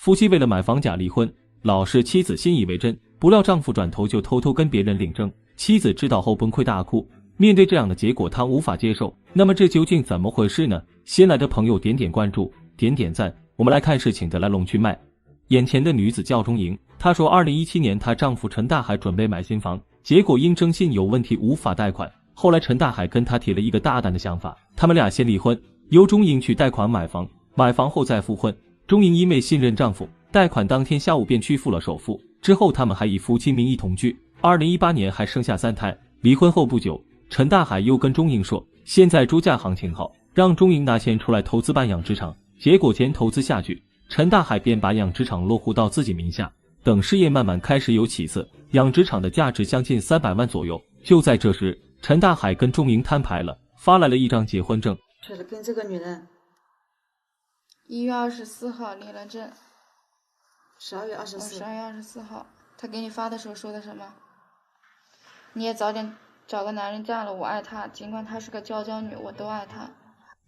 夫妻为了买房假离婚，老是妻子信以为真，不料丈夫转头就偷偷跟别人领证，妻子知道后崩溃大哭。面对这样的结果，她无法接受。那么这究竟怎么回事呢？新来的朋友点点关注，点点赞。我们来看事情的来龙去脉。眼前的女子叫钟莹，她说2017年她丈夫陈大海准备买新房，结果因征信有问题无法贷款。后来陈大海跟她提了一个大胆的想法，他们俩先离婚，由钟莹去贷款买房，买房后再复婚。钟莹因为信任丈夫，贷款当天下午便去付了首付，之后他们还以夫妻名义同居，2018年还生下3胎。离婚后不久，陈大海又跟钟莹说，现在猪价行情好，让钟莹拿钱出来投资办养殖场。结果钱投资下去，陈大海便把养殖场落户到自己名下。等事业慢慢开始有起色，养殖场的价值将近300万左右。就在这时，陈大海跟钟莹摊牌了，发来了一张结婚证。确实跟这个女人1月24号离了证。12月24。12月24号，他给你发的时候说的什么？你也早点找个男人嫁了，我爱他，尽管他是个娇娇女，我都爱他。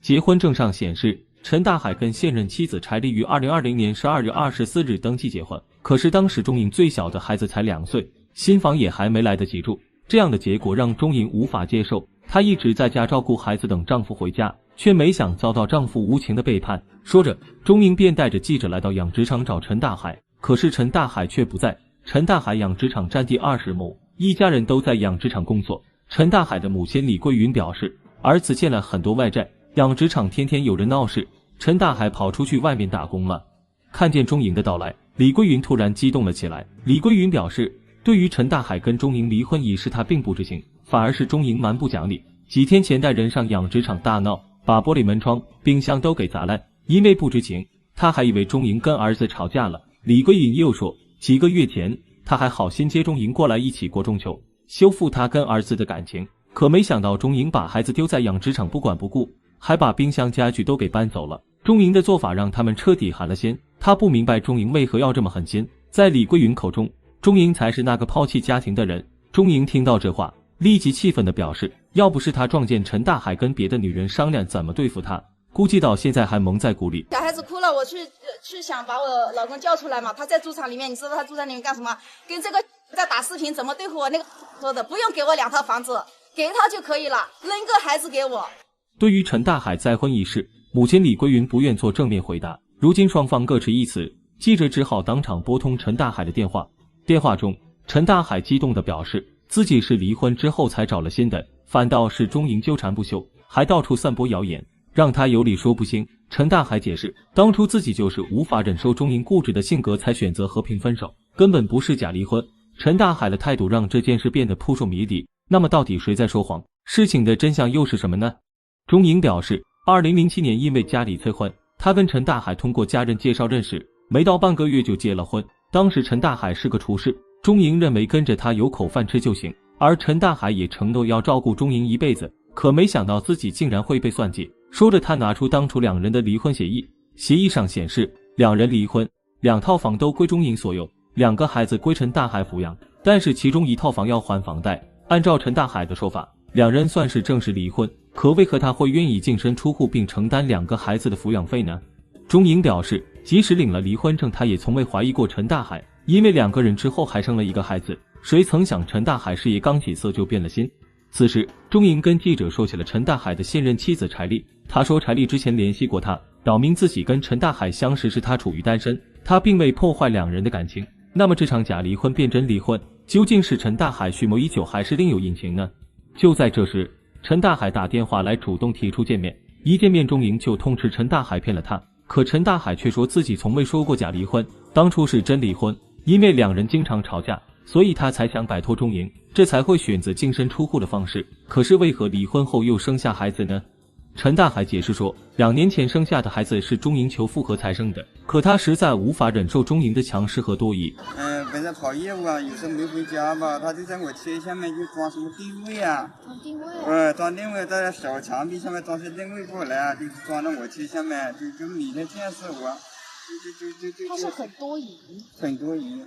结婚证上显示，陈大海跟现任妻子柴丽于2020年12月24日登记结婚，可是当时钟莹最小的孩子才2岁，新房也还没来得及住。这样的结果让钟莹无法接受，她一直在家照顾孩子等丈夫回家，却没想遭到丈夫无情的背叛。说着，钟莹便带着记者来到养殖场找陈大海，可是陈大海却不在。陈大海养殖场占地20亩，一家人都在养殖场工作。陈大海的母亲李桂云表示，儿子欠了很多外债，养殖场天天有人闹事，陈大海跑出去外面打工了。看见钟莹的到来，李桂云突然激动了起来。李桂云表示，对于陈大海跟钟莹离婚一事，他并不知情，反而是钟莹蛮不讲理。几天前带人上养殖场大闹，把玻璃门窗、冰箱都给砸烂。因为不知情，他还以为钟莹跟儿子吵架了。李桂云又说，几个月前他还好心接钟莹过来一起过中秋，修复他跟儿子的感情，可没想到钟莹把孩子丢在养殖场不管不顾，还把冰箱家具都给搬走了。钟莹的做法让他们彻底寒了心，他不明白钟莹为何要这么狠心。在李桂云口中，钟莹才是那个抛弃家庭的人。钟莹听到这话，立即气愤地表示，要不是他撞见陈大海跟别的女人商量怎么对付他，估计到现在还蒙在鼓里。小孩子哭了，我去想把我老公叫出来嘛，他在猪场里面，你知道他猪场里面干什么？跟这个在打视频，怎么对付我？那个说的不用给我2套房子，给他就可以了，扔个孩子给我。对于陈大海再婚一事，母亲李桂云不愿做正面回答。如今双方各执一词，记者只好当场拨通陈大海的电话。电话中，陈大海激动地表示，自己是离婚之后才找了新的，反倒是钟莹纠缠不休，还到处散播谣言，让他有理说不清。陈大海解释，当初自己就是无法忍受钟莹固执的性格，才选择和平分手，根本不是假离婚。陈大海的态度让这件事变得扑朔迷离。那么到底谁在说谎？事情的真相又是什么呢？钟莹表示，2007年因为家里催婚，她跟陈大海通过家人介绍认识，没到半个月就结了婚。当时陈大海是个厨师，钟莹认为跟着他有口饭吃就行，而陈大海也承诺要照顾钟莹一辈子，可没想到自己竟然会被算计。说着，他拿出当初2人的离婚协议，协议上显示2人离婚，2套房都归钟莹所有，2个孩子归陈大海抚养，但是其中1套房要还房贷。按照陈大海的说法，2人算是正式离婚，可为何他会愿意净身出户并承担2个孩子的抚养费呢？钟莹表示，即使领了离婚证，他也从未怀疑过陈大海，因为2个人之后还生了1个孩子。谁曾想陈大海事业刚起色就变了心。此时，钟莹跟记者说起了陈大海的现任妻子柴丽。他说柴丽之前联系过他，表明自己跟陈大海相识时他处于单身，他并未破坏2人的感情。那么这场假离婚变真离婚，究竟是陈大海蓄谋已久，还是另有隐情呢？就在这时，陈大海打电话来主动提出见面。一见面，钟莹就痛斥陈大海骗了他，可陈大海却说自己从未说过假离婚，当初是真离婚，因为2人经常吵架，所以他才想摆脱钟莹，这才会选择净身出户的方式。可是为何离婚后又生下孩子呢？陈大海解释说，2年前生下的孩子是钟莹求复合才生的，可他实在无法忍受钟莹的强势和多疑。本身跑业务啊，有时候没回家吧，他就在我车下面就装什么定位啊，装定位，装定位，在小墙壁上面装些定位过来啊，就装到我车下面，就你的这样是我，他是很多疑，很多疑。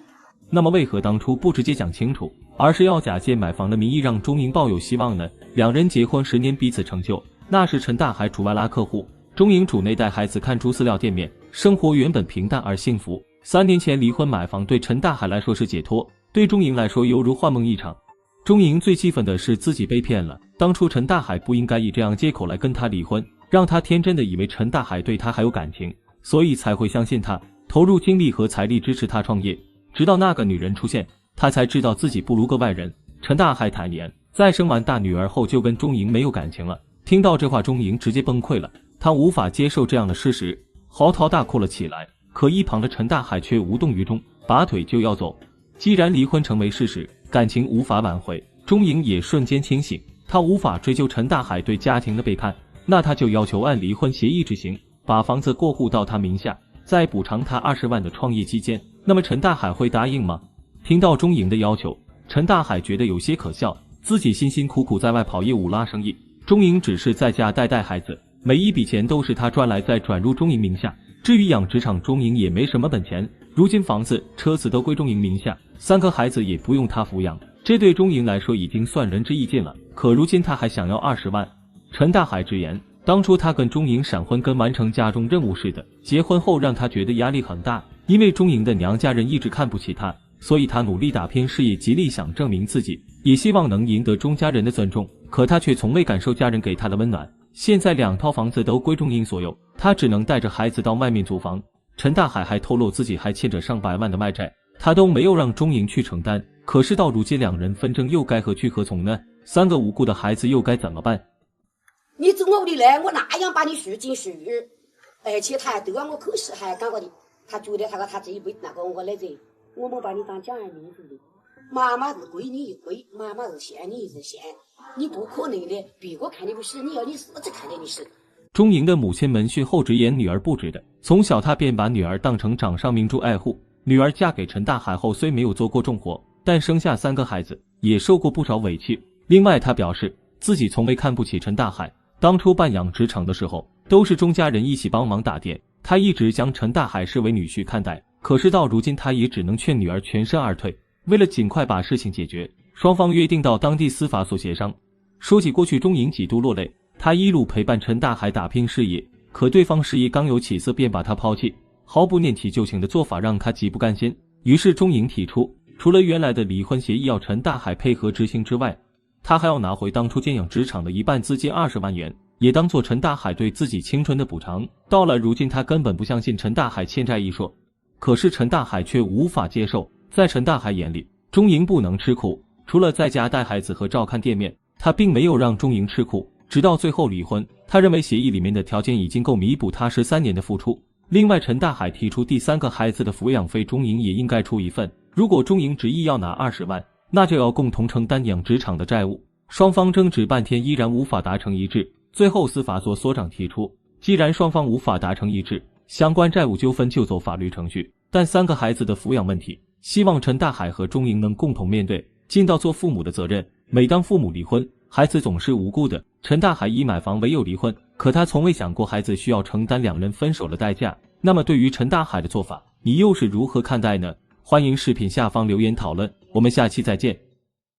那么为何当初不直接讲清楚，而是要假借买房的名义让钟莹抱有希望呢？2人结婚10年，彼此成就。那时陈大海主外拉客户，钟莹主内带孩子看猪饲料店面，生活原本平淡而幸福。3年前离婚买房对陈大海来说是解脱，对钟莹来说犹如幻梦一场。钟莹最气愤的是自己被骗了，当初陈大海不应该以这样借口来跟她离婚，让她天真的以为陈大海对她还有感情，所以才会相信他，投入精力和财力支持他创业。直到那个女人出现，他才知道自己不如个外人。陈大海坦言，在生完大女儿后就跟钟莹没有感情了。听到这话，钟莹直接崩溃了，她无法接受这样的事实，嚎啕大哭了起来。可一旁的陈大海却无动于衷，拔腿就要走。既然离婚成为事实，感情无法挽回，钟莹也瞬间清醒，她无法追究陈大海对家庭的背叛，那她就要求按离婚协议执行，把房子过户到他名下，再补偿他20万的创业基金。那么陈大海会答应吗？听到钟莹的要求，陈大海觉得有些可笑，自己辛辛苦苦在外跑业务拉生意，钟莹只是在家带孩子，每一笔钱都是他赚来再转入钟莹名下。至于养殖场，钟莹也没什么本钱，如今房子车子都归钟莹名下，3个孩子也不用他抚养，这对钟莹来说已经算仁至义尽了。可如今他还想要20万。陈大海直言，当初他跟钟莹闪婚跟完成家中任务似的，结婚后让他觉得压力很大，因为钟莹的娘家人一直看不起他，所以他努力打拼事业，极力想证明自己，也希望能赢得钟家人的尊重。可他却从未感受家人给他的温暖。现在2套房子都归钟莹所有，他只能带着孩子到外面租房。陈大海还透露自己还欠着上百万的卖债，他都没有让钟莹去承担。可是到如今2人纷争，又该何去何从呢？3个无辜的孩子又该怎么办？你做我的来，我那样把你赎进赎，而且他还对我口实，还干过的，他觉得他这一辈子那个我来着，我没把你当家人名字的。妈妈是归你一归，妈妈是嫌你一是嫌，你不可能的，别个看你不是，你要你是只看着你是。钟莹的母亲闻讯后直言女儿不值得，从小她便把女儿当成掌上明珠爱护。女儿嫁给陈大海后虽没有做过重活，但生下3个孩子，也受过不少委屈。另外她表示自己从未看不起陈大海，当初办养殖场的时候都是钟家人一起帮忙打点，她一直将陈大海视为女婿看待。可是到如今她也只能劝女儿全身而退。为了尽快把事情解决，双方约定到当地司法所协商。说起过去，钟莹几度落泪，她一路陪伴陈大海打拼事业，可对方事业刚有起色便把他抛弃，毫不念其旧情的做法让他极不甘心。于是钟莹提出，除了原来的离婚协议要陈大海配合执行之外，他还要拿回当初建养殖场的一半资金20万元，也当做陈大海对自己青春的补偿。到了如今，他根本不相信陈大海欠债一说，可是陈大海却无法接受。在陈大海眼里，钟莹不能吃苦，除了在家带孩子和照看店面，他并没有让钟莹吃苦。直到最后离婚，他认为协议里面的条件已经够弥补他13年的付出。另外，陈大海提出第3个孩子的抚养费，钟莹也应该出一份。如果钟莹执意要拿20万，那就要共同承担养殖场的债务。双方争执半天依然无法达成一致，最后司法所所长提出，既然双方无法达成一致，相关债务纠纷就走法律程序，但3个孩子的抚养问题，希望陈大海和钟莹能共同面对，尽到做父母的责任。每当父母离婚，孩子总是无辜的。陈大海以买房为由离婚，可他从未想过孩子需要承担2人分手的代价。那么对于陈大海的做法，你又是如何看待呢？欢迎视频下方留言讨论，我们下期再见。